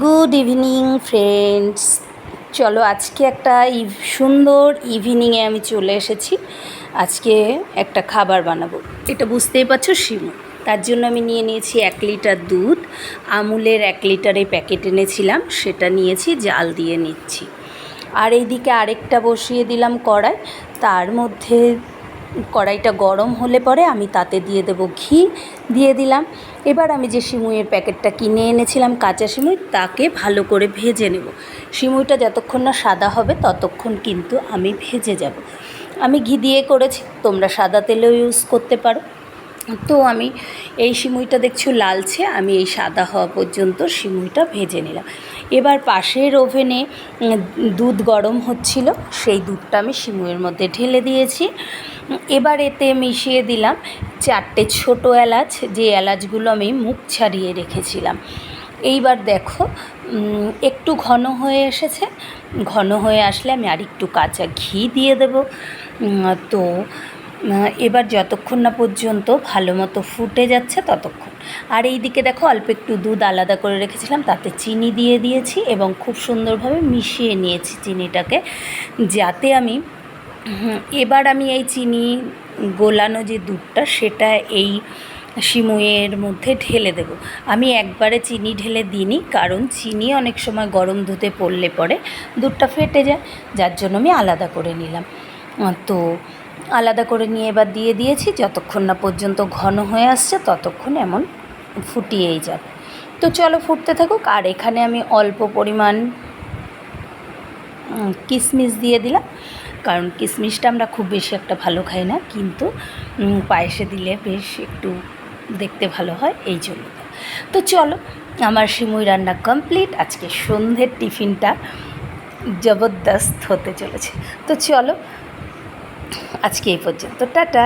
Good evening friends. চলো আজকে একটা সুন্দর ইভিনিংয়ে আমি চলে এসেছি। আজকে একটা খাবার বানাবো, এটা বুঝতেই পারছো, সিমুই। তার জন্য আমি নিয়ে নিয়েছি 1 লিটার দুধ। আমুলের 1 লিটারের প্যাকেট এনেছিলাম, সেটা নিয়েছি, জাল দিয়ে নিচ্ছি। আর এইদিকে আরেকটা বসিয়ে দিলাম কড়াই। তার মধ্যে কড়াইটা গরম হলে পরে আমি তাতে দিয়ে দেবো ঘি, দিয়ে দিলাম। এবার আমি যে সিমুইয়ের প্যাকেটটা কিনে এনেছিলাম কাঁচা সিমুই, তাকে ভালো করে ভেজে নেব। সিমুইটা যতক্ষণ না সাদা হবে ততক্ষণ কিন্তু আমি ভেজে যাব। আমি ঘি দিয়ে করেছি, তোমরা সাদা তেলেও ইউজ করতে পারো। তো আমি এই সিমুইটা দেখছো লালচে, আমি এই সাদা হওয়া পর্যন্ত সিমুইটা ভেজে নিলাম। এবার পাশের ওভেনে দুধ গরম হচ্ছিল, সেই দুধটা আমি সিমুইয়ের মধ্যে ঢেলে দিয়েছি। এবার এতে মিশিয়ে দিলাম 4টে ছোটো এলাচ, যে এলাচগুলো আমি মুখ ছাড়িয়ে রেখেছিলাম। এইবার দেখো একটু ঘন হয়ে এসেছে। ঘন হয়ে আসলে আমি আরেকটু কাঁচা ঘি দিয়ে দেব। তো এবার যতক্ষণ না পর্যন্ত ভালো মতো ফুটে যাচ্ছে ততক্ষণ। আর এই দিকে দেখো অল্প একটু দুধ আলাদা করে রেখেছিলাম, তাতে চিনি দিয়ে দিয়েছি এবং খুব সুন্দরভাবে মিশিয়ে নিয়েছি চিনিটাকে, যাতে আমি এবার আমি এই চিনি গোলানো যে দুধটা, সেটা এই সিমুইয়ের মধ্যে ঢেলে দেব। আমি একবারে চিনি ঢেলে দিইনি, কারণ চিনি অনেক সময় গরম দুধে পড়লে পরে দুধটা ফেটে যায়, যার জন্য আমি আলাদা করে নিলাম। তো আলাদা করে নিয়ে এবার দিয়ে দিয়েছি। যতক্ষণ না পর্যন্ত ঘন হয়ে আসছে ততক্ষণ এমন ফুটিয়েই যাবে। তো চলো ফুটতে থাকুক। আর এখানে আমি অল্প পরিমাণ কিশমিশ দিয়ে দিলাম, কারণ কিশমিশটা আমরা খুব বেশি একটা ভালো খাই না, কিন্তু পায়েসে দিলে বেশ একটু দেখতে ভালো হয়, এই জন্য। তো চলো, আমার সিমুই রান্না কমপ্লিট। আজকে সন্ধ্যের টিফিনটা জবরদস্ত হতে চলেছে। তো চলো আজকে এই পর্যন্ত, টাটা।